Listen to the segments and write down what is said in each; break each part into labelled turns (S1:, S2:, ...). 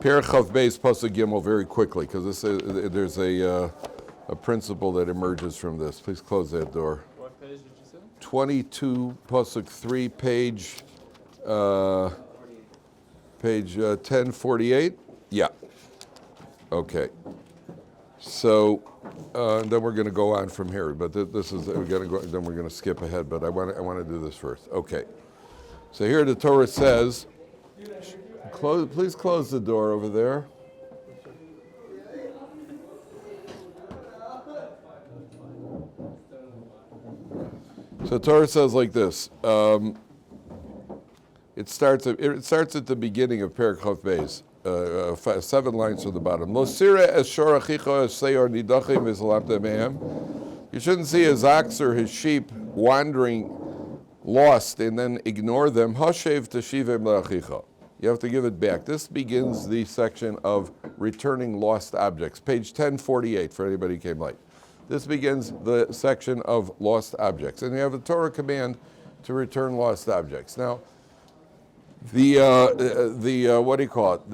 S1: Perek Chav Beis Pasuk Gimel very quickly, because there's a principle that emerges from this. Please close that door.
S2: What page did you say?
S1: 22 Pasuk 3, page 1048. Yeah. Okay. So then we're going to go on from here, but this is we're going to go. Then we're going to skip ahead. But I want to do this first. Okay. So here the Torah says, please close the door over there. So Torah says like this. It starts at the beginning of Perek Chav Beis, 7 lines from the bottom. Lo sira es shor achicha es seyor nidachim v'zalamta mehem. You shouldn't see his ox or his sheep wandering lost and then ignore them. Hashev teshivem la'achicha. You have to give it back. This begins the section of returning lost objects. Page 1048 for anybody who came late. This begins the section of lost objects. And you have a Torah command to return lost objects. Now, what do you call it?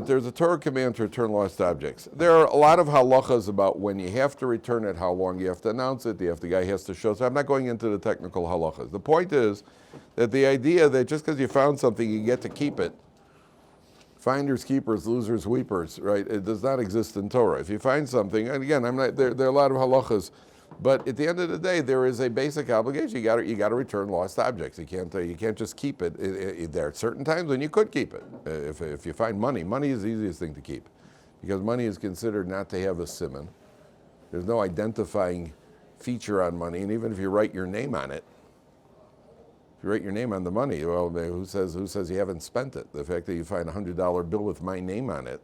S1: There's a Torah command to return lost objects. There are a lot of halachas about when you have to return it, how long you have to announce it, the guy has to show. So I'm not going into the technical halachas. The point is that the idea that just because you found something, you get to keep it. Finders, keepers, losers, weepers, right? It does not exist in Torah. If you find something, and again, there are a lot of halachas, but at the end of the day, there is a basic obligation. You got to return lost objects. You can't just keep it. There are certain times when you could keep it. If you find money is the easiest thing to keep, because money is considered not to have a siman. There's no identifying feature on money, and even if you write your name on it, if you write your name on the money, well, who says you haven't spent it? The fact that you find a $100 bill with my name on it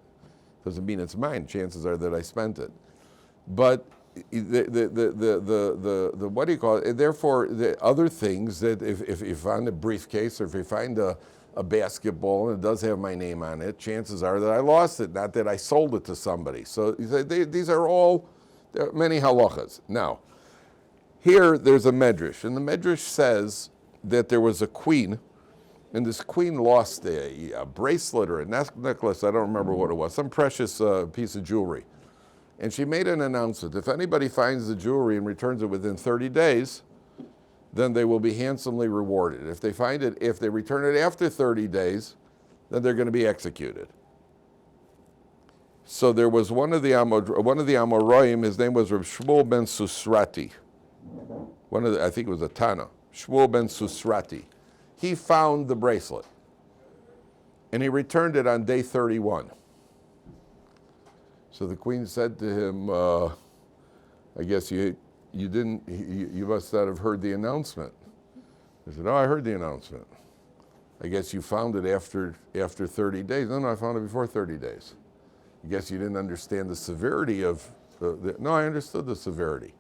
S1: doesn't mean it's mine. Chances are that I spent it. But the what do you call it? Therefore, the other things that if you find a briefcase or if you find a basketball and it does have my name on it, chances are that I lost it, not that I sold it to somebody. So these are all, there are many halachas. Now, here there's a medrash, and the medrash says that there was a queen, and this queen lost a bracelet or a necklace, I don't remember what it was, some precious piece of jewelry. And she made an announcement. If anybody finds the jewelry and returns it within 30 days, then they will be handsomely rewarded. If they return it after 30 days, then they're going to be executed. So there was one of the Amoraim, his name was Rabbi Shmuel ben Susrati. I think it was a Tana. Shmuel ben Susrati. He found the bracelet, and he returned it on day 31. So the queen said to him, I guess you must not have heard the announcement. He said, no, I heard the announcement. I guess you found it after 30 days. No, I found it before 30 days. I guess you didn't understand the severity of no, I understood the severity.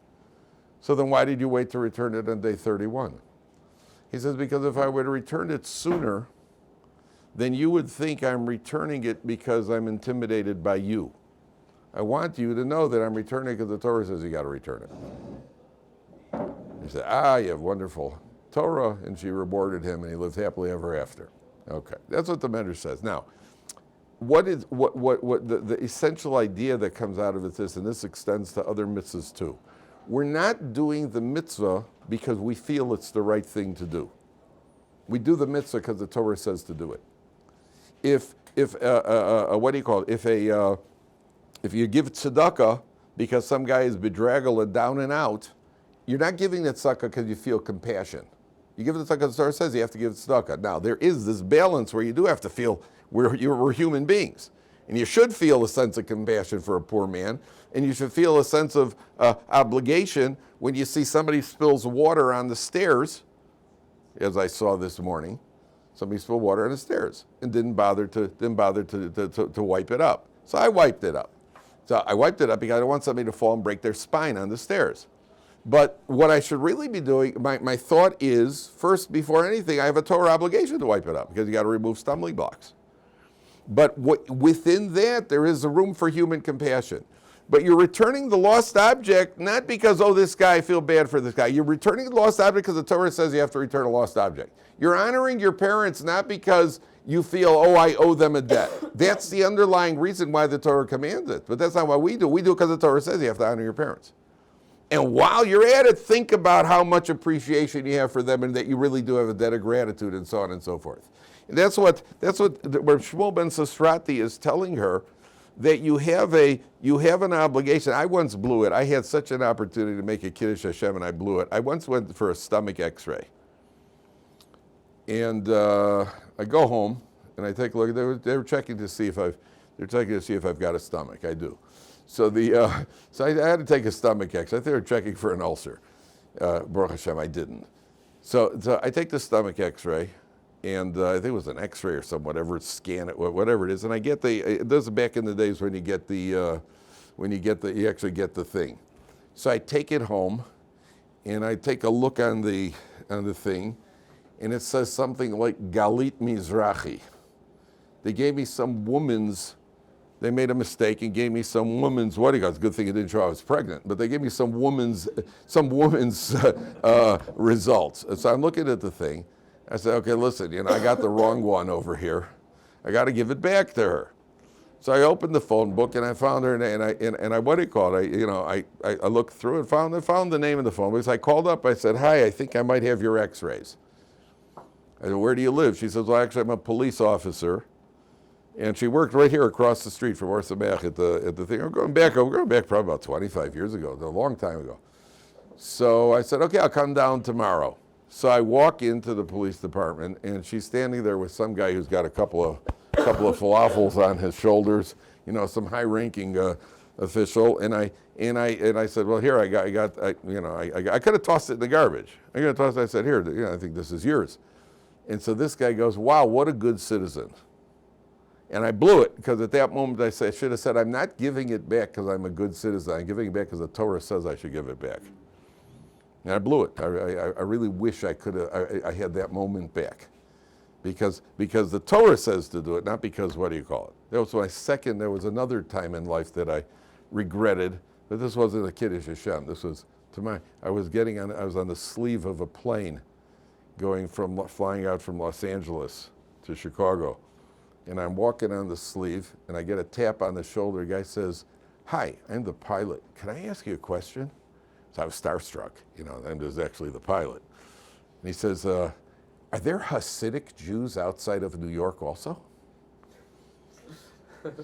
S1: So then why did you wait to return it on day 31? He says, because if I were to return it sooner, then you would think I'm returning it because I'm intimidated by you. I want you to know that I'm returning because the Torah says you got to return it. He said, you have wonderful Torah, and she rewarded him, and he lived happily ever after. Okay, that's what the Medrash says. Now, what the essential idea that comes out of it is, and this extends to other mitzvahs too. We're not doing the mitzvah because we feel it's the right thing to do. We do the mitzvah because the Torah says to do it. If you give tzedakah because some guy is bedraggled and down and out, you're not giving that tzedakah because you feel compassion. You give the tzedakah, the Torah says you have to give tzedakah. Now, there is this balance where you do have to feel we're human beings. And you should feel a sense of compassion for a poor man, and you should feel a sense of obligation when you see somebody spills water on the stairs, as I saw this morning. Somebody spilled water on the stairs and didn't bother to wipe it up. So I wiped it up. So I wiped it up because I don't want somebody to fall and break their spine on the stairs. But what I should really be doing, my thought is, first, before anything, I have a Torah obligation to wipe it up because you got to remove stumbling blocks. But within that, there is a room for human compassion. But you're returning the lost object not because, this guy, I feel bad for this guy. You're returning the lost object because the Torah says you have to return a lost object. You're honoring your parents not because you feel, oh, I owe them a debt. That's the underlying reason why the Torah commands it. But that's not what we do. We do it because the Torah says you have to honor your parents. And while you're at it, think about how much appreciation you have for them and that you really do have a debt of gratitude and so on and so forth. And that's what Shmuel ben Sisrati is telling her, that you have an obligation. I once blew it. I had such an opportunity to make a Kiddush Hashem and I blew it. I once went for a stomach x-ray. And I go home and I take a look. They were checking to see if I've got a stomach. I do. So I had to take a stomach x-ray. I think they were checking for an ulcer. Baruch Hashem, I didn't. So I take the stomach x-ray. And I think it was an X-ray or something, whatever, scan it, whatever it is. And I get those are back in the days when you actually get the thing. So I take it home, and I take a look on the thing, and it says something like Galit Mizrahi. They gave me they made a mistake and gave me some woman's wedding. It's a good thing it didn't show I was pregnant, but they gave me some woman's results. And so I'm looking at the thing. I said, okay, listen, I got the wrong one over here. I got to give it back to her. So I opened the phone book and I found her, and I looked through and found the name of the phone book. So I called up. I said, hi, I think I might have your X-rays. I said, where do you live? She says, well, actually, I'm a police officer, and she worked right here across the street from Ohr Somayach at the thing. I'm going back probably about 25 years ago, a long time ago. So I said, okay, I'll come down tomorrow. So I walk into the police department, and she's standing there with some guy who's got a couple of falafels on his shoulders, some high-ranking official. And I said, well, here I could have tossed it in the garbage. I said, here, I think this is yours. And so this guy goes, wow, what a good citizen. And I blew it because at that moment I should have said, I'm not giving it back because I'm a good citizen. I'm giving it back because the Torah says I should give it back. And I blew it. I really wish I could have. I had that moment back, because the Torah says to do it, not because what do you call it? That was my second. There was another time in life that I regretted, but this wasn't a Kiddush Hashem. This was I was on the sleeve of a plane, flying out from Los Angeles to Chicago, and I'm walking on the sleeve, and I get a tap on the shoulder. The guy says, "Hi, I'm the pilot. Can I ask you a question?" So I was starstruck, and it was actually the pilot. And he says, are there Hasidic Jews outside of New York also?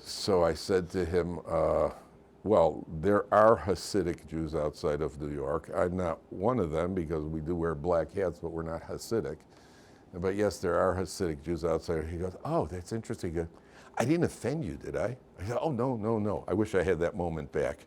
S1: So I said to him, well, there are Hasidic Jews outside of New York. I'm not one of them because we do wear black hats, but we're not Hasidic. But yes, there are Hasidic Jews outside. He goes, oh, that's interesting. He goes, I didn't offend you, did I? I said, oh, no. I wish I had that moment back.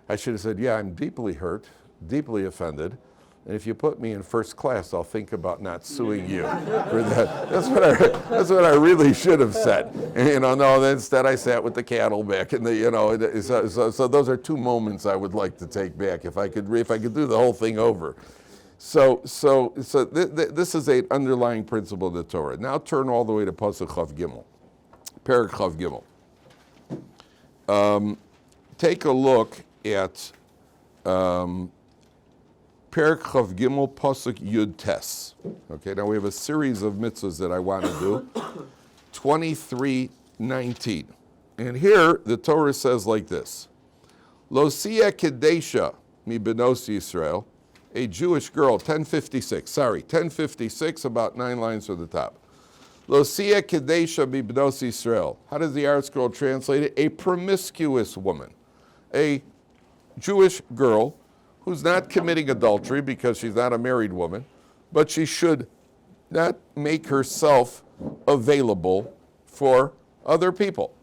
S1: I should have said, yeah, I'm deeply hurt, deeply offended, and if you put me in first class, I'll think about not suing you for that. That's what I really should have said. And, no, instead I sat with the cattle back, and so those are two moments I would like to take back if I could do the whole thing over. So this is an underlying principle of the Torah. Now turn all the way to Pasuk Chav Gimel, Perek Chav Gimel. Take a look at Perek Chav Gimel Pasuk Yud Tes. Okay, now we have a series of mitzvahs that I want to do. 23:19, and here the Torah says like this: Lo siya kedesha mi benos Yisrael, a Jewish girl. 1056, about 9 lines from the top. Lo siya kedesha mi benos Yisrael. How does the Art Scroll translate it? A promiscuous woman. A Jewish girl who's not committing adultery because she's not a married woman, but she should not make herself available for other people,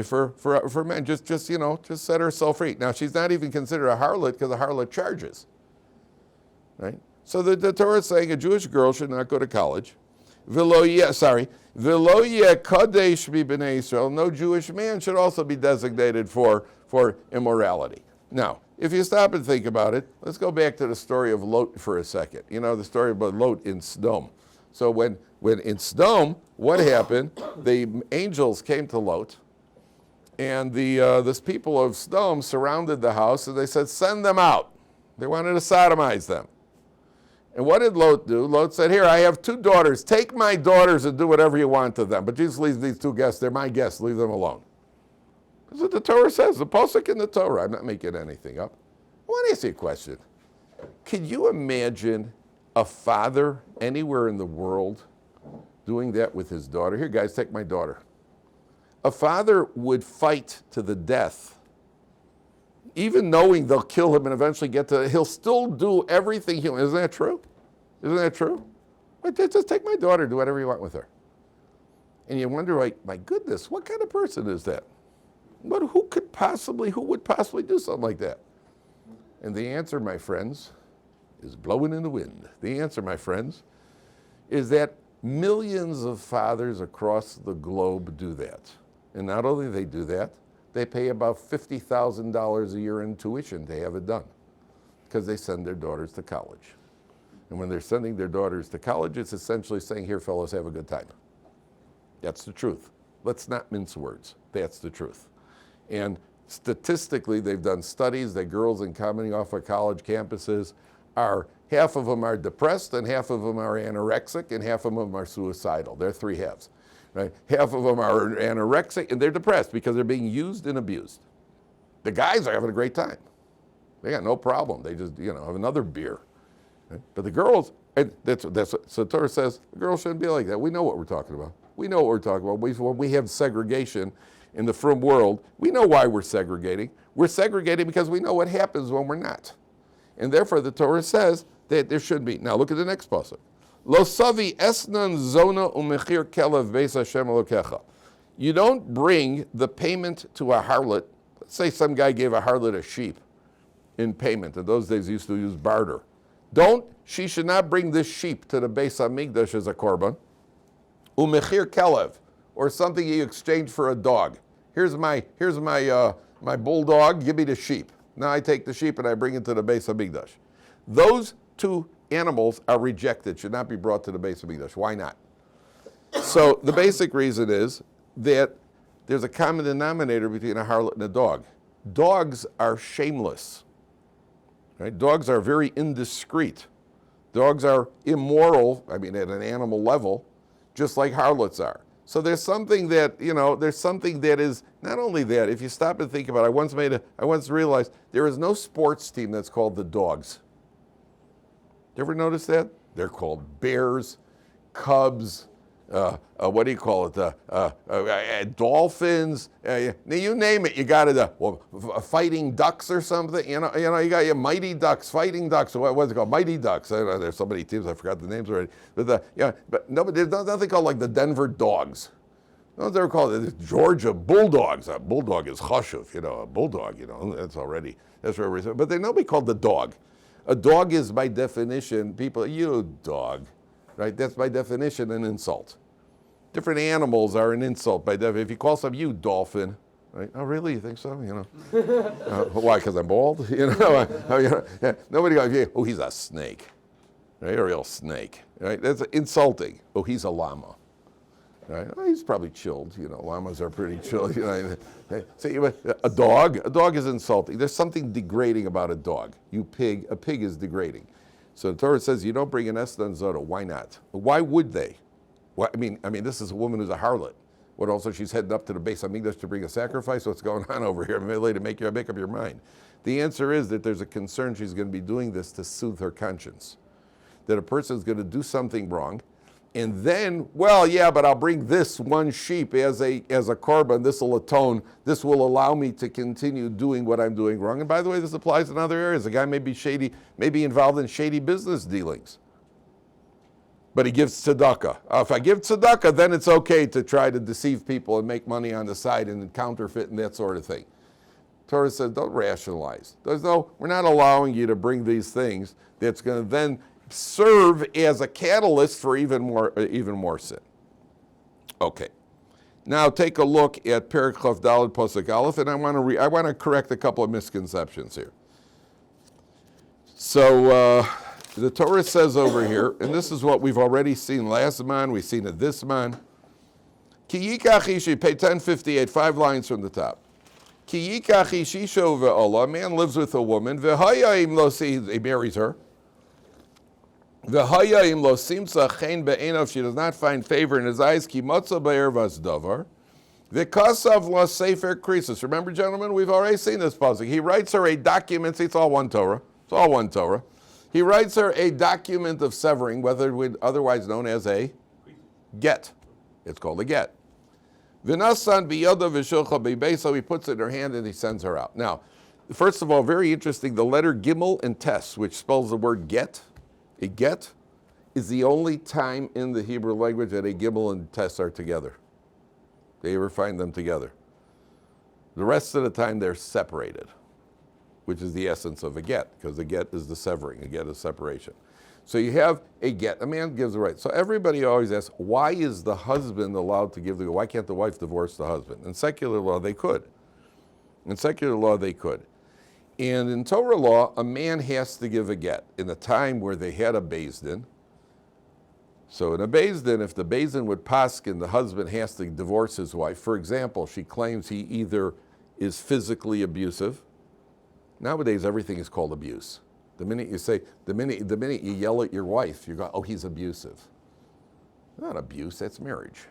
S1: for men. Just set herself free. Now she's not even considered a harlot because a harlot charges, right? So the Torah is saying a Jewish girl should not go to college. V'lo yeh kadesh mi b'nei Yisrael. No Jewish man should also be designated for immorality. Now, if you stop and think about it, let's go back to the story of Lot for a second. The story about Lot in Sodom. So when in Sodom, what happened? The angels came to Lot, and this people of Sodom surrounded the house, and they said, send them out. They wanted to sodomize them. And what did Lot do? Lot said, here, I have 2 daughters. Take my daughters and do whatever you want to them. But Jesus leaves these 2 guests. They're my guests. Leave them alone. That's what the Torah says, the Pasuk in the Torah. I'm not making anything up. I want to ask you a question. Could you imagine a father anywhere in the world doing that with his daughter? Here, guys, take my daughter. A father would fight to the death, even knowing they'll kill him and eventually he'll still do everything isn't that true? Isn't that true? Just take my daughter, do whatever you want with her. And you wonder, like, my goodness, what kind of person is that? But who would possibly do something like that? And the answer, my friends, is blowing in the wind. The answer, my friends, is that millions of fathers across the globe do that. And not only do they do that, they pay about $50,000 a year in tuition to have it done because they send their daughters to college. And when they're sending their daughters to college, it's essentially saying, here, fellows, have a good time. That's the truth. Let's not mince words. That's the truth. And statistically, they've done studies that girls coming off of college campuses half of them are depressed and half of them are anorexic and half of them are suicidal. They're 3 halves. Right? Half of them are anorexic and they're depressed because they're being used and abused. The guys are having a great time. They got no problem. They just, have another beer. Right? But the girls, and that's what so Torah says, the girls shouldn't be like that. We know what we're talking about. We know what we're talking about. When we have segregation in the frum world, we know why we're segregating. We're segregating because we know what happens when we're not. And therefore the Torah says that there should be. Now look at the next pasuk. Lo savi esnan zona umechir kelev beis Hashem Elokecha. You don't bring the payment to a harlot. Let's say some guy gave a harlot a sheep in payment. In those days, they used to use barter. She should not bring this sheep to the Beis Hamikdash as a korban. Umechir kelev, or something you exchange for a dog. Here's my bulldog. Give me the sheep. Now I take the sheep and I bring it to the Beis Hamikdash. Those 2 animals are rejected, should not be brought to the Beis Hamikdash. Why not? So the basic reason is that there's a common denominator between a harlot and a dog. Dogs are shameless. Right? Dogs are very indiscreet. Dogs are immoral, at an animal level, just like harlots are. So there's something that, is, not only that, if you stop and think about it, I once realized there is no sports team that's called the Dogs. You ever notice that? They're called Bears, Cubs, what do you call it? Dolphins. You name it, you got it. Fighting Ducks or something. You got your Mighty Ducks, Fighting Ducks. What's it called? Mighty Ducks. There's so many teams, I forgot the names already. But there's nothing called like the Denver Dogs. No, they're called the Georgia Bulldogs. A bulldog is chashuv, a bulldog. That's where we're. But there's nobody called the dog. A dog is by definition, you dog. Right? That's by definition an insult. Different animals are an insult by definition. If you call some you dolphin, right? Oh, really? You think so? Why? Because I'm bald? Nobody goes, oh, he's a snake, right? A real snake, right? That's insulting. Oh, he's a llama, right? Oh, he's probably chilled. Llamas are pretty chilled. See, a dog is insulting. There's something degrading about a dog. A pig is degrading. So the Torah says you don't bring an Esdan Zoda. Why not? Why would they? This is a woman who's a harlot. What also, she's heading up to the Beis Hamikdash to bring a sacrifice? What's going on over here? Later, make up your mind. The answer is that there's a concern she's going to be doing this to soothe her conscience. That a person is going to do something wrong, and then, but I'll bring this one sheep as a korban. This will atone. This will allow me to continue doing what I'm doing wrong. And by the way, this applies in other areas. The guy may be shady, may be involved in shady business dealings. But he gives tzedakah. If I give tzedakah, then it's okay to try to deceive people and make money on the side and counterfeit and that sort of thing. Torah says, don't rationalize. We're not allowing you to bring these things that's going to then serve as a catalyst for even more sin. Okay. Now take a look at Perek Chav Daled Pasuk Aleph, and I want to correct a couple of misconceptions here. So the Torah says over here, and this is what we've already seen last man, we've seen it this man. Ki yikach ishi, page 1058, 5 lines from the top. Ki yikach ishi shova Allah, a man lives with a woman, v'hayaim lo si, he marries her. V'haya im lo simsa chen be'enav, she does not find favor in his eyes, ki motza be'ervas davar. V'kasav lo sefer krisis. Remember, gentlemen, we've already seen this pasuk. He writes her a document, see, it's all one Torah. It's all one Torah. He writes her a document of severing, whether otherwise known as a get. It's called a get. V'nasan biyoda v'shulcha b'beisa, he puts it in her hand and he sends her out. Now, first of all, very interesting, the letter gimel and tes, which spells the word get, a get, is the only time in the Hebrew language that a gimel and tes are together. They ever find them together. The rest of the time they're separated, which is the essence of a get, because a get is the severing, a get is separation. So you have a get, a man gives a right. So everybody always asks, why is the husband allowed to give why can't the wife divorce the husband? In secular law, they could. In secular law, they could. And in Torah law, a man has to give a get. In a time where they had a Beis Din, so in a Beis Din, if the Beis Din would paskin, the husband has to divorce his wife. For example, she claims he either is physically abusive. Nowadays, everything is called abuse. The minute you yell at your wife, you go, oh, he's abusive. Not abuse, that's marriage.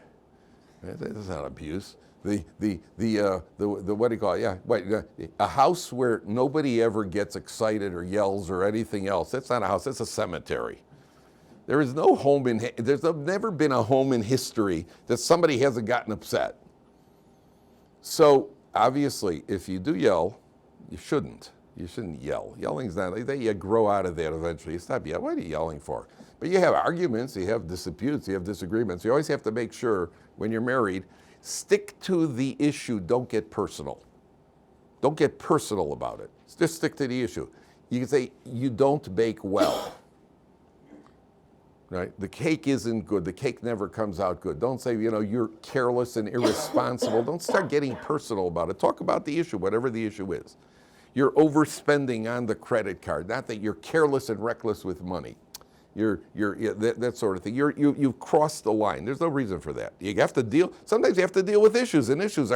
S1: That's not abuse. The what do you call it? Yeah, wait, a house where nobody ever gets excited or yells or anything else. That's not a house. That's a cemetery. There is no home there's never been a home in history that somebody hasn't gotten upset. So obviously, if you do yell, you shouldn't. You shouldn't yell. Yelling's not. You grow out of that eventually. You stop yelling. What are you yelling for? But you have arguments. You have disputes. You have disagreements. You always have to make sure when you're married, stick to the issue. Don't get personal. Don't get personal about it. Just stick to the issue. You can say, you don't bake well. Right? The cake isn't good. The cake never comes out good. Don't say, you're careless and irresponsible. Don't start getting personal about it. Talk about the issue, whatever the issue is. You're overspending on the credit card. Not that you're careless and reckless with money. That sort of thing. You've crossed the line. There's no reason for that. You have to deal. Sometimes you have to deal with issues, and issues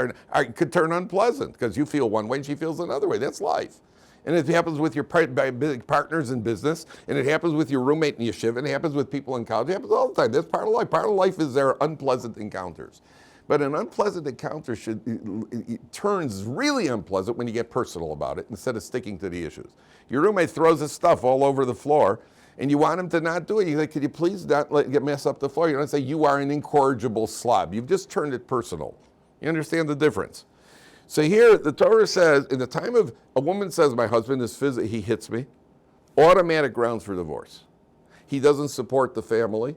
S1: could turn unpleasant because you feel one way and she feels another way. That's life. And it happens with your partners in business, and it happens with your roommate in yeshiva, and it happens with people in college. It happens all the time. That's part of life. Part of life is there are unpleasant encounters. But an unpleasant encounter it turns really unpleasant when you get personal about it instead of sticking to the issues. Your roommate throws his stuff all over the floor, and you want him to not do it. You say, could you please not mess up the floor? You don't say, you are an incorrigible slob. You've just turned it personal. You understand the difference? So here, the Torah says, in the time of, a woman says, my husband is he hits me, automatic grounds for divorce. He doesn't support the family.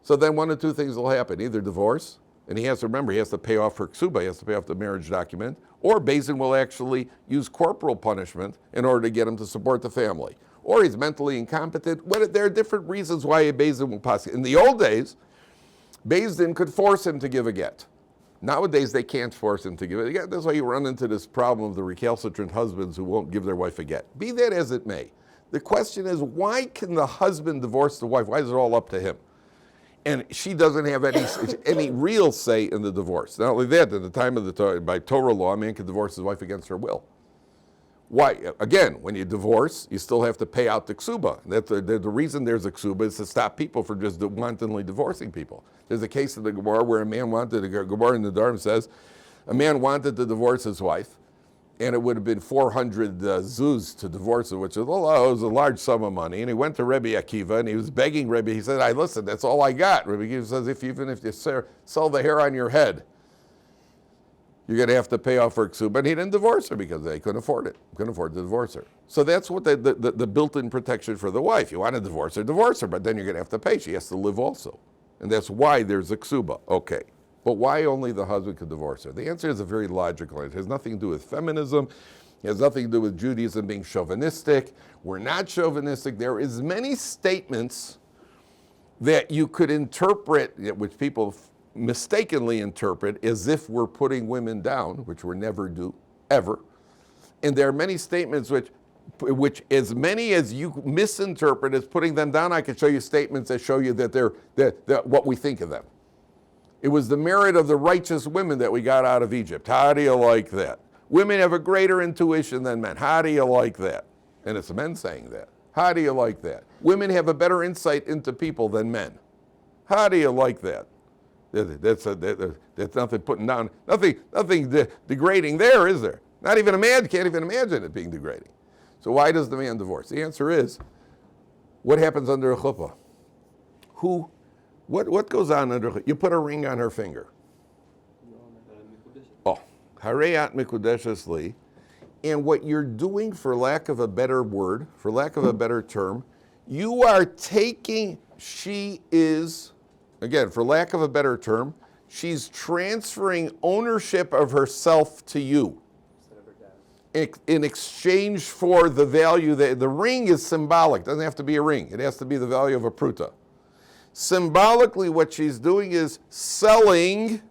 S1: So then one of two things will happen, either divorce, and he has to remember, he has to pay off her ksuba, he has to pay off the marriage document, or Beis Din will actually use corporal punishment in order to get him to support the family. Or he's mentally incompetent. There are different reasons why a Beis Din will pass. In the old days, Beis Din could force him to give a get. Nowadays, they can't force him to give it a get. That's why you run into this problem of the recalcitrant husbands who won't give their wife a get. Be that as it may. The question is, why can the husband divorce the wife? Why is it all up to him? And she doesn't have any real say in the divorce. Not only that, at the time of by Torah law, a man can divorce his wife against her will. Why? Again, when you divorce, you still have to pay out the ksuba. The reason there's a ksuba is to stop people from just wantonly divorcing people. There's a case in the Gemara where a man wanted, Gemara in the Dharm says, a man wanted to divorce his wife, and it would have been 400 zuz to divorce her, which was a large sum of money. And he went to Rabbi Akiva, and he was begging Rabbi. He said, listen, that's all I got. Rabbi Akiva says, even if you sell the hair on your head, you're going to have to pay off her ksuba. And he didn't divorce her because they couldn't afford it. Couldn't afford to divorce her. So that's what the built-in protection for the wife. You want to divorce her, but then you're going to have to pay. She has to live also. And that's why there's a ksuba. Okay. But why only the husband could divorce her? The answer is a very logical. It has nothing to do with feminism. It has nothing to do with Judaism being chauvinistic. We're not chauvinistic. There is many statements that you could interpret, which people mistakenly interpret as if we're putting women down, which we never do, ever. And there are many statements which as many as you misinterpret as putting them down. I could show you statements that show you that they're what we think of them. It was the merit of the righteous women that we got out of Egypt. How do you like that? Women have a greater intuition than men. How do you like that? And it's men saying that. How do you like that? Women have a better insight into people than men. How do you like that? That's nothing putting down, nothing degrading there, is there? Not even a man can't even imagine it being degrading. So why does the man divorce? The answer is, what happens under a chuppah? What goes on under a chuppah? You put a ring on her finger. Oh, hareyat mikudeshes li. And what you're doing, for lack of a better word, for lack of a better term, you are taking, she is, again, for lack of a better term, she's transferring ownership of herself to you in exchange for the value. The ring is symbolic. It doesn't have to be a ring. It has to be the value of a pruta. Symbolically, what she's doing is selling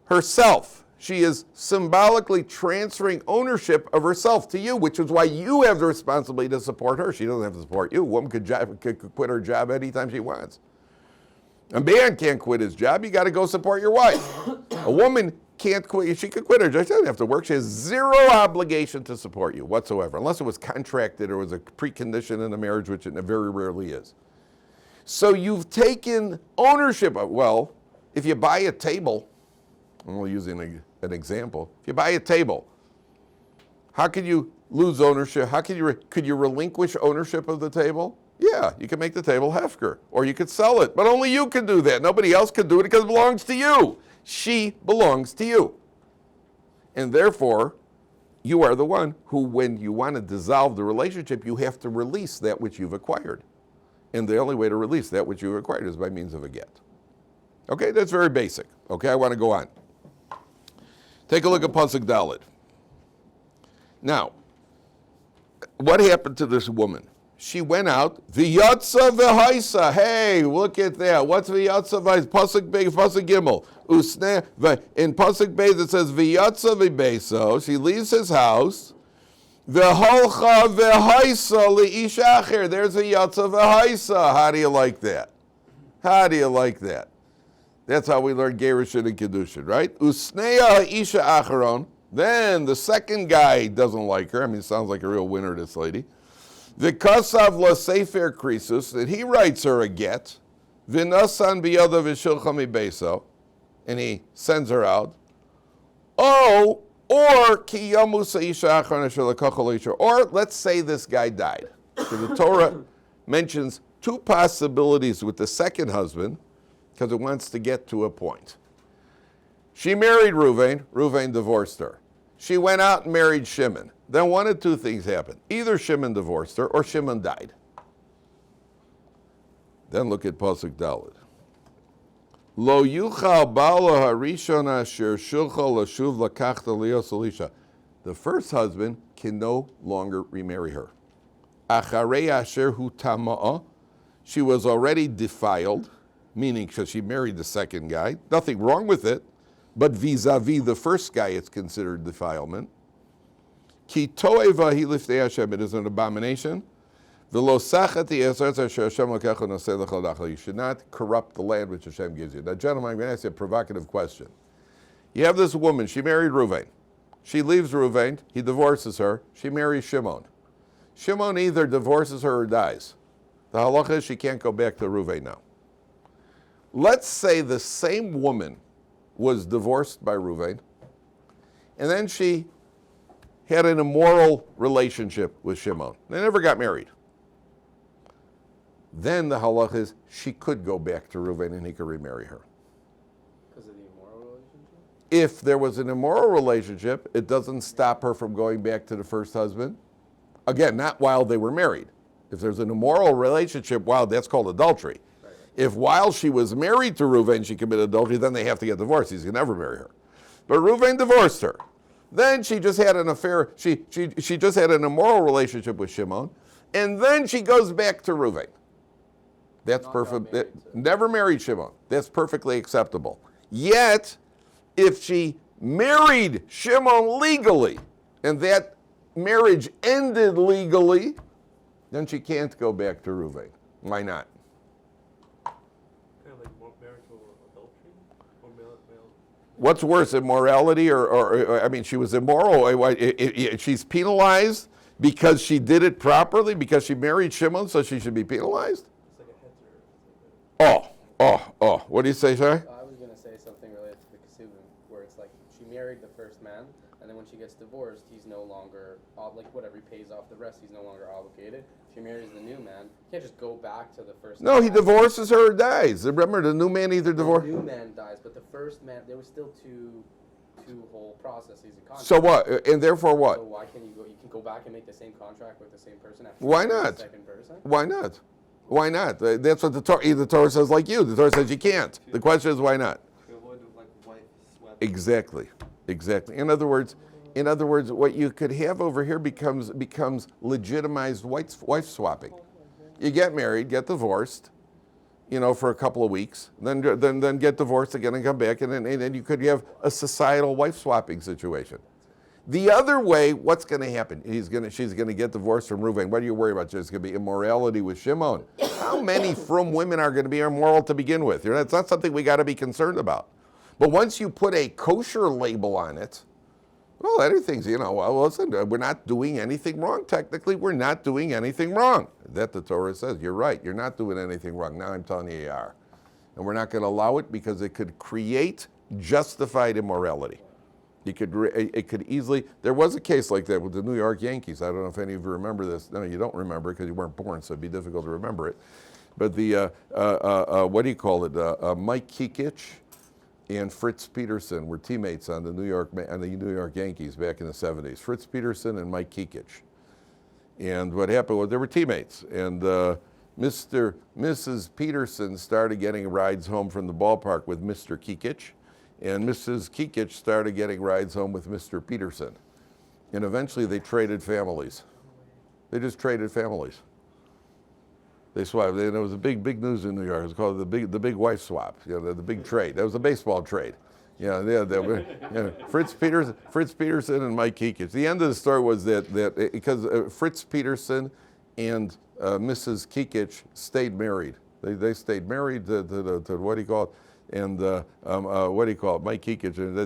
S1: herself. She is symbolically transferring ownership of herself to you, which is why you have the responsibility to support her. She doesn't have to support you. A woman could quit her job anytime she wants. A man can't quit his job. You got to go support your wife. A woman can't quit. She could quit her job. She doesn't have to work. She has zero obligation to support you whatsoever, unless it was contracted or was a precondition in a marriage, which it very rarely is. So you've taken ownership of, well, if you buy a table, I'm only using an example. If you buy a table, how can you lose ownership? How can could you relinquish ownership of the table? Yeah, you can make the table hefker, or you could sell it, but only you can do that. Nobody else can do it because it belongs to you. She belongs to you. And therefore, you are the one who, when you want to dissolve the relationship, you have to release that which you've acquired. And the only way to release that which you've acquired is by means of a get. Okay, that's very basic. Okay, I want to go on. Take a look at Pasuk Daled. Now, what happened to this woman? She went out, v'yatsa v'haisa. Hey, look at that. What's v'yatsa v'haisa? Pasuk Bey, Pasuk Gimel. In Pasuk Bey it says v'yatsa v'beiso. She leaves his house. V'holcha v'haisa li'ish acher. There's v'yatsa v'haisa. How do you like that? How do you like that? That's how we learn Gerushin and Kedushin, right? Usneya ha'isha acharon. Then the second guy doesn't like her. I mean, it sounds like a real winner, this lady. V'kasav la sefer krisus, that he writes her a get. V'nasan biyada v'shilcha mibeso, and he sends her out. Oh, or ki yamusa isha acharon asher lekachal isha. Or let's say this guy died. So the Torah mentions two possibilities with the second husband, because it wants to get to a point. She married Reuven. Reuven divorced her. She went out and married Shimon. Then one of two things happened. Either Shimon divorced her or Shimon died. Then look at Pasuk Daled. Lo yuchal ba'ala harishon asher shulcha lashuv lakachta lios elisha. The first husband can no longer remarry her. Acharei asher hu tama'a. She was already defiled, meaning because she married the second guy. Nothing wrong with it, but vis-a-vis the first guy, it's considered defilement. Ki to'eva hi liftei Hashem, it is an abomination. V'lo sachati esatz asher Hashem lokecha nosei lecha l'achal. You should not corrupt the land which Hashem gives you. Now, gentlemen, I'm going to ask you a provocative question. You have this woman, she married Reuven. She leaves Reuven, he divorces her, she marries Shimon. Shimon either divorces her or dies. The halacha is she can't go back to Reuven now. Let's say the same woman was divorced by Reuven, and then she had an immoral relationship with Shimon. They never got married. Then the halach is she could go back to Reuven and he could remarry her.
S2: Because of the immoral relationship?
S1: If there was an immoral relationship, it doesn't stop her from going back to the first husband. Again, not while they were married. If there's an immoral relationship, that's called adultery. Right. If while she was married to Reuven she committed adultery, then they have to get divorced. He's going to never marry her. But Reuven divorced her. Then she just had an affair, she just had an immoral relationship with Shimon, and then she goes back to Reuven. That's perfect. Never married Shimon. That's perfectly acceptable. Yet, if she married Shimon legally, and that marriage ended legally, then she can't go back to Reuven. Why not?
S2: Kind of like marital adultery? Or male?
S1: What's worse, immorality or I mean, she was immoral. She's penalized. Because she did it properly? Because she married Shimon, so she should be penalized?
S2: It's like a heter.
S1: What do you say, Shai?
S3: I was going to say something related to the Kesubim, where it's like she married the first man, and then when she gets divorced, he's no longer, like whatever, he pays off the rest, he's no longer obligated. She marries the new man, you can't just go back to the first man.
S1: No, he divorces her or dies. Remember, the new man either
S3: The
S1: divorced.
S3: new man dies, but the first man, there was still two whole processes in contract.
S1: So what? And therefore what?
S3: So why can you go? You can go back and make the same contract with the same person after
S1: Why
S3: you marry
S1: not?
S3: the second person.
S1: Why not? Why not? That's what the Torah says like you. The Torah says you can't. The question is why not?
S2: To avoid like wife swap.
S1: Exactly. In other words, what you could have over here becomes legitimized wife swapping. You get married, get divorced, for a couple of weeks, then get divorced again and come back, and then you could have a societal wife swapping situation. The other way, what's going to happen? She's going to get divorced from Reuven. What do you worry about? There's going to be immorality with Shimon. How many frum women are going to be immoral to begin with? That's not something we got to be concerned about. But once you put a kosher label on it, well, everything's, well, listen, we're not doing anything wrong. Technically, we're not doing anything wrong. That the Torah says. You're right. You're not doing anything wrong. Now I'm telling you are. And we're not going to allow it because it could create justified immorality. It could easily, there was a case like that with the New York Yankees. I don't know if any of you remember this. No, you don't remember it because you weren't born, so it'd be difficult to remember it. But the, Mike Kikich and Fritz Peterson were teammates on the New York Yankees back in the 70s. Fritz Peterson and Mike Kikich. And what happened was they were teammates. And Mrs. Peterson started getting rides home from the ballpark with Mr. Kikich. And Mrs. Kikich started getting rides home with Mr. Peterson. And eventually they traded families. They just traded families. They swapped. And it was a big news in New York. It was called the big wife swap. The big trade. That was a baseball trade. Fritz Peterson and Mike Kikich. The end of the story was that because Fritz Peterson and Mrs. Kikich stayed married. They stayed married to what do you call it? And Mike Kikich, and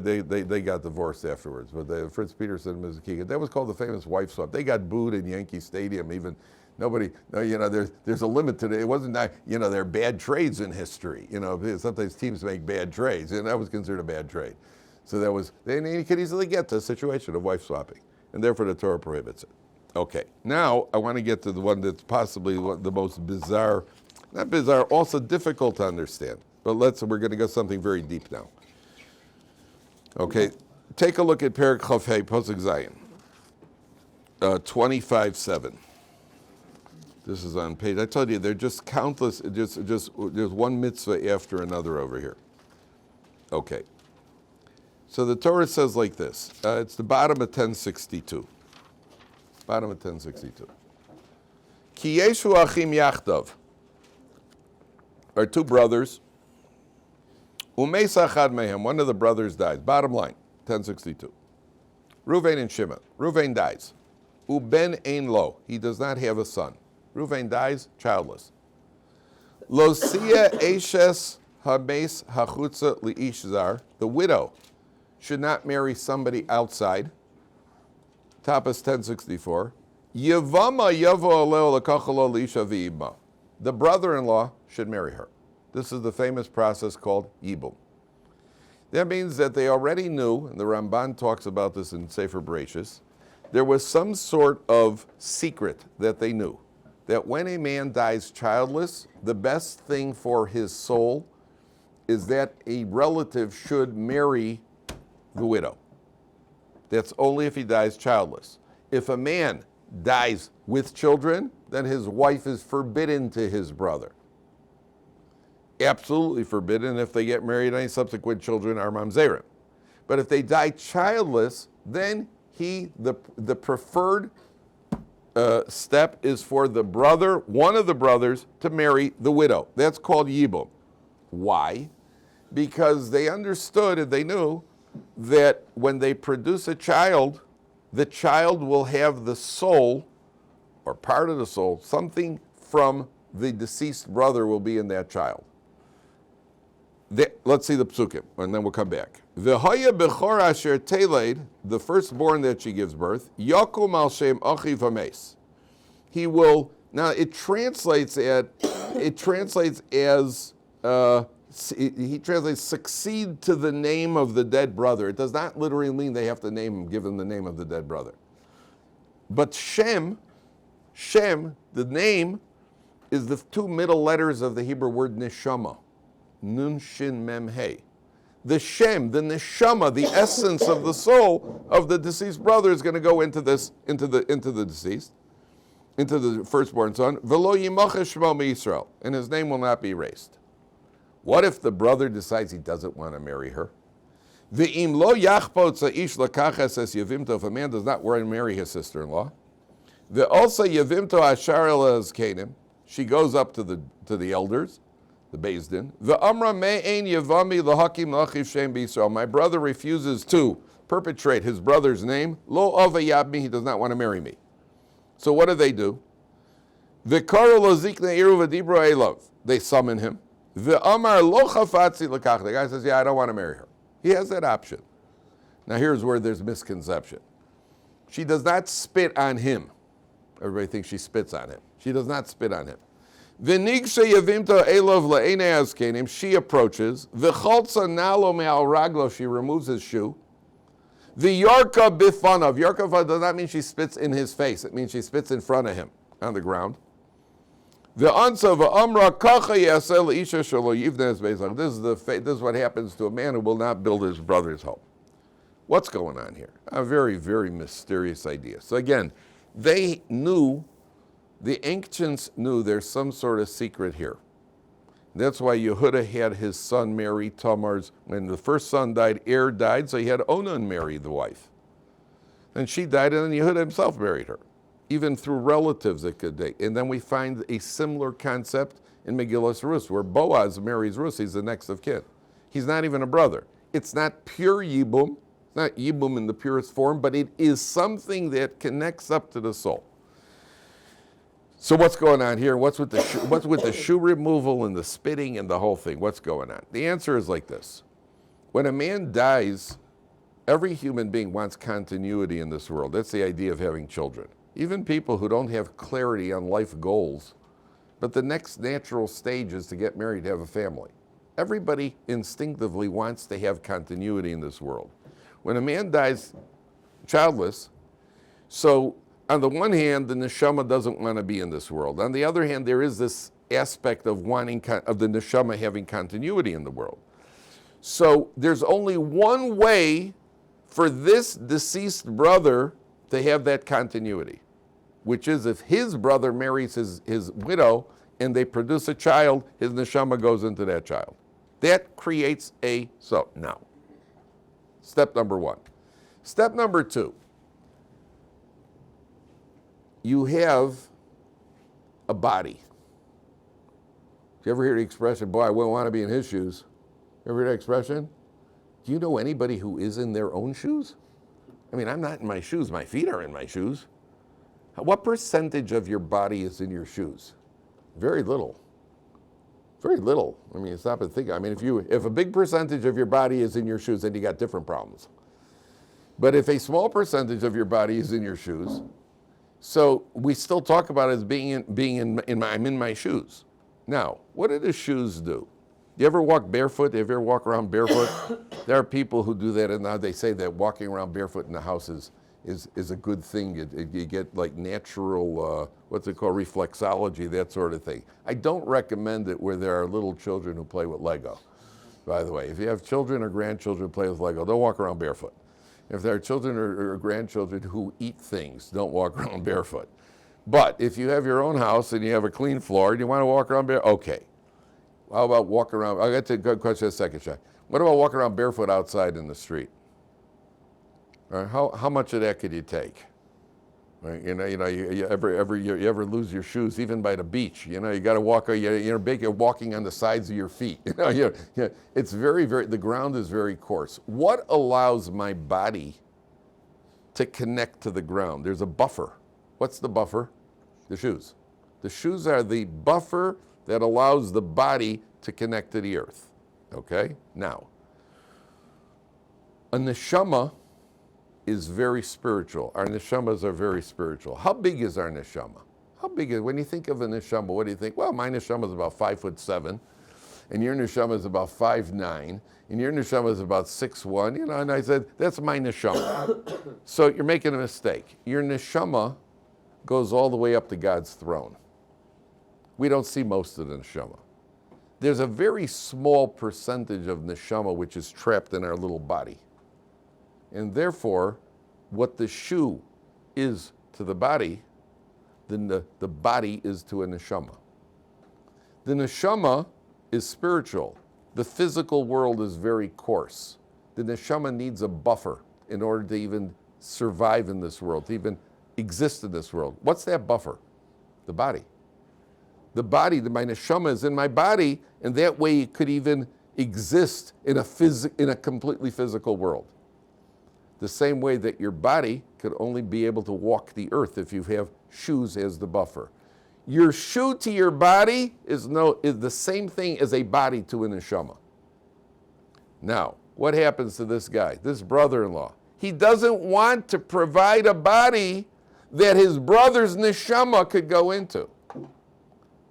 S1: they got divorced afterwards. But Fritz Peterson and Mrs. Kikich, that was called the famous wife swap. They got booed in Yankee Stadium. Even nobody, there's a limit to it. It wasn't that, there are bad trades in history. Sometimes teams make bad trades, and that was considered a bad trade. So you could easily get to a situation of wife swapping, and therefore the Torah prohibits it. Okay, now I want to get to the one that's possibly the most bizarre, not bizarre, also difficult to understand. But we're going to go something very deep now. Okay, take a look at Perek Chaf Hei, Pasuk Zayin, 25:7. This is on page. I told you they're just countless. There's one mitzvah after another over here. Okay. So the Torah says like this. It's the bottom of 1062. Bottom of 1062. Ki yeshu achim yachdav. Are two brothers. Umeis achad mehem, one of the brothers dies. Bottom line, 1062. Reuven and Shimon. Reuven dies. Uben ein lo, he does not have a son. Reuven dies, childless. Lo sia eshes habeis hachutza liish zar, the widow should not marry somebody outside. Tapas 1064. Yevama yavo aleo lekachalo liisha v'ibma. The brother-in-law should marry her. This is the famous process called yibum. That means that they already knew, and the Ramban talks about this in Sefer Bereshis, there was some sort of secret that they knew, that when a man dies childless, the best thing for his soul is that a relative should marry the widow. That's only if he dies childless. If a man dies with children, then his wife is forbidden to his brother. Absolutely forbidden. If they get married, any subsequent children are mamzerim. But if they die childless, then the preferred step is for the brother, one of the brothers, to marry the widow. That's called yibum. Why? Because they understood and they knew that when they produce a child, the child will have the soul, or part of the soul, something from the deceased brother will be in that child. Let's see the psukim, and then we'll come back. V'hoya bechor asher teled, the firstborn that she gives birth, yakum al shem achiv hames. He will, now it translates as, he translates succeed to the name of the dead brother. It does not literally mean they have to name him, give him the name of the dead brother. But Shem, the name, is the two middle letters of the Hebrew word neshama. Nun shin mem he. The Shem, the neshama, the essence of the soul of the deceased brother is going to go into this, into the deceased, into the firstborn son. V'lo yimachesh shmo miYisrael, and his name will not be erased. What if the brother decides he doesn't want to marry her? V'im lo yachpot sa'ish lakaches es yavimto, if a man does not want to marry his sister-in-law. Ve'olsa yavimto ashar el azkenim, she goes up to the elders, the Beis Din. Ve'amra me'ein yavami lahakim lachiv shem b'Yisrael. My brother refuses to perpetrate his brother's name. Lo ava yabmi, he does not want to marry me. So what do? Ve'karo lo zikne iru v'dibro elov. They summon him. Ve'amar lo chafatzi l'kach. The guy says, yeah, I don't want to marry her. He has that option. Now here's where there's misconception. She does not spit on him. Everybody thinks she spits on him. She does not spit on him. V'nigshe yavimta elov la'ene azkenim. She approaches. V'chaltza nalo me'al raglo. She removes his shoe. V'yarka bifanav. Yarka does not mean she spits in his face. It means she spits in front of him on the ground. V'ansa v'amra kacha yasel isha shelo yivnei es beis. This is what happens to a man who will not build his brother's home. What's going on here? A very, very mysterious idea. So again, they knew, the ancients knew there's some sort of secret here. That's why Yehuda had his son marry Tamar's. When the first son died, Er died, so he had Onan marry the wife. Then she died, and then Yehuda himself married her. Even through relatives it could date. And then we find a similar concept in Megillas Rus, where Boaz marries Rus, he's the next of kin. He's not even a brother. It's not pure Yibum, it's not Yibum in the purest form, but it is something that connects up to the soul. So what's going on here? What's with the shoe removal and the spitting and the whole thing? What's going on? The answer is like this. When a man dies, every human being wants continuity in this world. That's the idea of having children. Even people who don't have clarity on life goals, but the next natural stage is to get married, to have a family. Everybody instinctively wants to have continuity in this world. When a man dies childless, so on the one hand, the neshama doesn't want to be in this world. On the other hand, there is this aspect of wanting of the neshama having continuity in the world. So there's only one way for this deceased brother to have that continuity, which is if his brother marries his widow and they produce a child, his neshama goes into that child. That creates so now, step number one. Step number two, you have a body. Do you ever hear the expression, boy, I wouldn't want to be in his shoes? You ever hear that expression? Do you know anybody who is in their own shoes? I mean, I'm not in my shoes. My feet are in my shoes. What percentage of your body is in your shoes? Very little. Very little. I mean, stop and think. I mean, if a big percentage of your body is in your shoes, then you got different problems. But if a small percentage of your body is in your shoes, so we still talk about it as I'm in my shoes. Now, what do the shoes do? You ever walk barefoot? You ever walk around barefoot? There are people who do that, and now they say that walking around barefoot in the house is a good thing. You get like natural, what's it called, reflexology, that sort of thing. I don't recommend it where there are little children who play with Lego, by the way. If you have children or grandchildren who play with Lego, don't walk around barefoot. If there are children or grandchildren who eat things, don't walk around barefoot. But if you have your own house and you have a clean floor and you want to walk around barefoot, okay. How about walking around? I'll get to the question in a second, Shai. What about walking around barefoot outside in the street? Right, how much of that could you take? Right, you ever lose your shoes even by the beach? You got to walk. You're walking on the sides of your feet. It's very, the ground is very coarse. What allows my body to connect to the ground? There's a buffer. What's the buffer? The shoes. The shoes are the buffer that allows the body to connect to the earth. Okay? Now, A neshama is very spiritual. Our neshamas are very spiritual. How big is our neshama? How big is, when you think of a neshama, what do you think? Well, my neshama is about 5'7", and your neshama is about 5'9", and your neshama is about 6'1", you know, and I said, that's my neshama. So you're making a mistake. Your neshama goes all the way up to God's throne. We don't see most of the neshama. There's a very small percentage of neshama which is trapped in our little body. And therefore, what the shoe is to the body, then the body is to a neshama. The neshama is spiritual. The physical world is very coarse. The neshama needs a buffer in order to even survive in this world, to even exist in this world. What's that buffer? The body. The body, my neshama is in my body, and that way it could even exist in a completely physical world. The same way that your body could only be able to walk the earth if you have shoes as the buffer. Your shoe to your body is the same thing as a body to a neshama. Now, what happens to this guy, this brother-in-law? He doesn't want to provide a body that his brother's neshama could go into.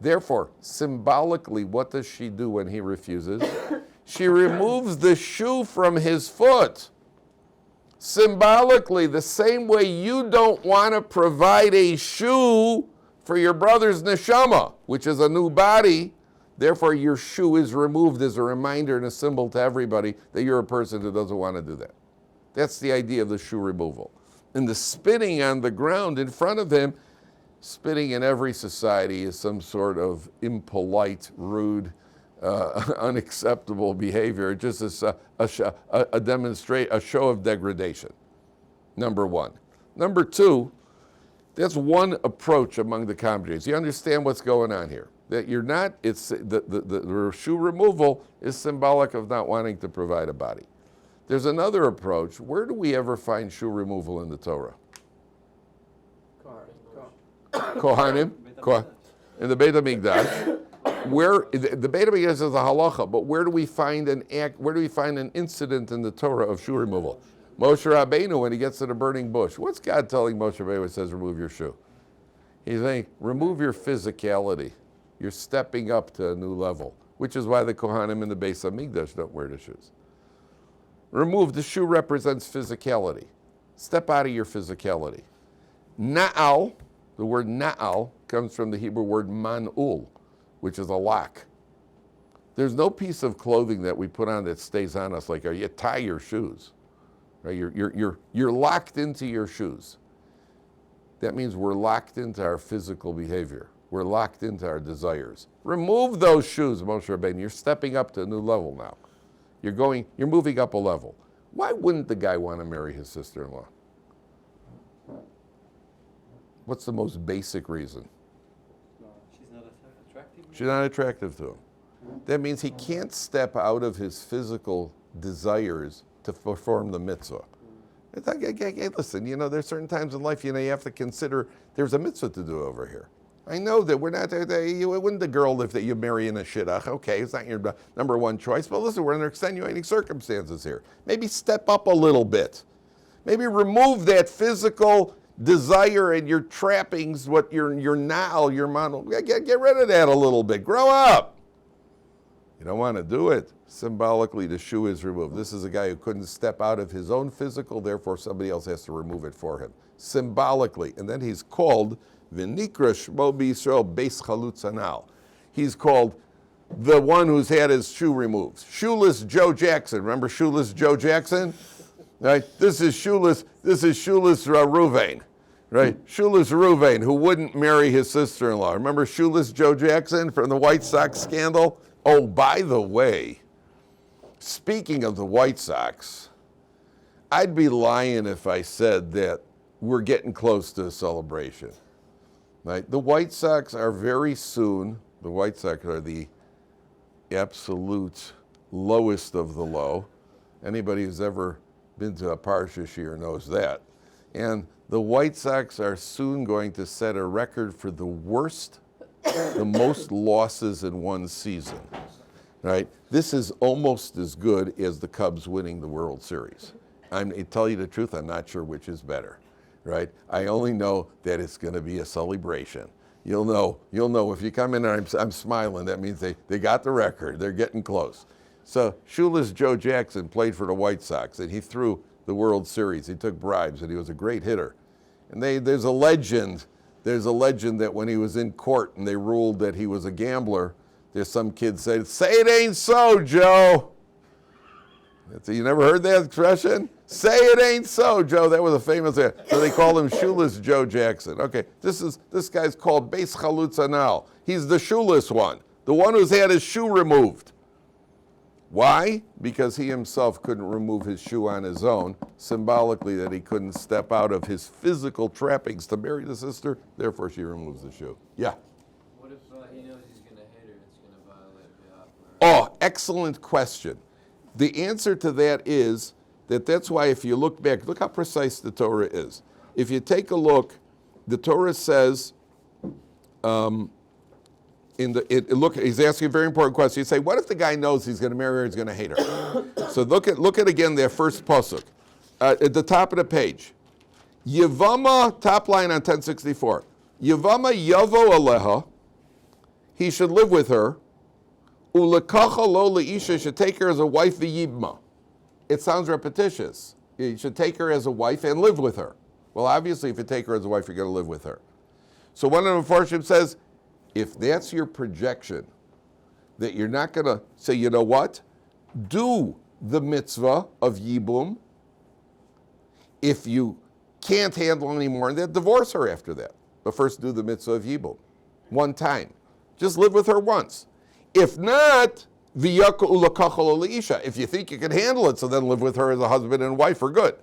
S1: Therefore, symbolically, what does she do when he refuses? She removes the shoe from his foot. Symbolically, the same way you don't want to provide a shoe for your brother's neshama, which is a new body, therefore your shoe is removed as a reminder and a symbol to everybody that you're a person who doesn't want to do that. That's the idea of the shoe removal. And the spitting on the ground in front of him, spitting in every society is some sort of impolite, rude, unacceptable behavior. It just is a show of degradation, number one. Number two, that's one approach among the commentators. You understand what's going on here. That you're not, it's the shoe removal is symbolic of not wanting to provide a body. There's another approach. Where do we ever find shoe removal in the Torah? Kohanim, in the Beit HaMikdash. Where the Beit HaMikdash is a halacha, but where do we find an incident in the Torah of shoe removal? Moshe Rabbeinu, when he gets to the burning bush, what's God telling Moshe Rabbeinu when he says remove your shoe? He's saying remove your physicality. You're stepping up to a new level, which is why the Kohanim in the Beit HaMikdash don't wear the shoes. Remove, the shoe represents physicality. Step out of your physicality. Na'al, the word na'al comes from the Hebrew word man'ul, which is a lock. There's no piece of clothing that we put on that stays on us like you tie your shoes. Right? You're locked into your shoes. That means we're locked into our physical behavior. We're locked into our desires. Remove those shoes, Moshe Rabbeinu. You're stepping up to a new level now. You're moving up a level. Why wouldn't the guy want to marry his sister-in-law? What's the most basic reason?
S2: She's not attractive.
S1: She's not attractive to him. That means he can't step out of his physical desires to perform the mitzvah. It's like, hey, listen, there's certain times in life, you have to consider there's a mitzvah to do over here. I know that we're not, wouldn't the girl live that you marry in a shidduch? Okay, it's not your number one choice, but listen, we're under extenuating circumstances here. Maybe step up a little bit. Maybe remove that physical desire and your trappings, what your na'al, your mono, get rid of that a little bit. Grow up. You don't want to do it. Symbolically, the shoe is removed. This is a guy who couldn't step out of his own physical, therefore somebody else has to remove it for him. Symbolically. And then he's called V'nikra Shmo B'Yisrael Beis Chalitzah Na'al. He's called the one who's had his shoe removed. Shoeless Joe Jackson. Remember Shoeless Joe Jackson? Right? This is Shoeless Ruvain. Right? Shoeless Ruvain, who wouldn't marry his sister-in-law. Remember Shoeless Joe Jackson from the White Sox scandal? Oh, by the way, speaking of the White Sox, I'd be lying if I said that we're getting close to a celebration. Right? The White Sox are very soon, the White Sox are the absolute lowest of the low. Anybody who's ever been to a Parsha year knows that. And the White Sox are soon going to set a record for the most losses in one season. Right? This is almost as good as the Cubs winning the World Series. To tell you the truth, I'm not sure which is better, right? I only know that it's going to be a celebration. You'll know if you come in and I'm smiling, that means they got the record. They're getting close. So Shoeless Joe Jackson played for the White Sox, and he threw the World Series. He took bribes, and he was a great hitter. And there's a legend that when he was in court and they ruled that he was a gambler, there's some kid said, "Say it ain't so, Joe." You never heard that expression? Say it ain't so, Joe. That was a famous. So they call him Shoeless Joe Jackson. Okay, this guy's called Beis Chalitzah now. He's the shoeless one, the one who's had his shoe removed. Why? Because he himself couldn't remove his shoe on his own, symbolically that he couldn't step out of his physical trappings to marry the sister, therefore she removes the shoe. Yeah?
S4: What if he knows he's going to hit her, it's going to violate the offer?
S1: Oh, excellent question. The answer to that is that's why if you look back, look how precise the Torah is. If you take a look, the Torah says, he's asking a very important question. You say, what if the guy knows he's going to marry her, he's going to hate her? So look at again their first pasuk at the top of the page. Yevama, top line on 1064. Yevama yavo aleha, he should live with her. Ulekacha lo leisha, should take her as a wife v'yibma. It sounds repetitious. You should take her as a wife and live with her. Well, obviously, if you take her as a wife, you're going to live with her. So one of the Mepharshim says, if that's your projection, that you're not going to say, you know what? Do the mitzvah of Yibum. If you can't handle anymore, then divorce her after that. But first do the mitzvah of Yibum. One time. Just live with her once. If not, if you think you can handle it, so then live with her as a husband and wife for good.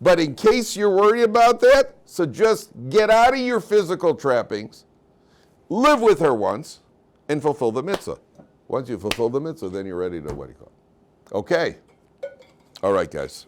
S1: But in case you're worried about that, so just get out of your physical trappings, live with her once, and fulfill the mitzvah. Once you fulfill the mitzvah, then you're ready to, Okay. All right, guys.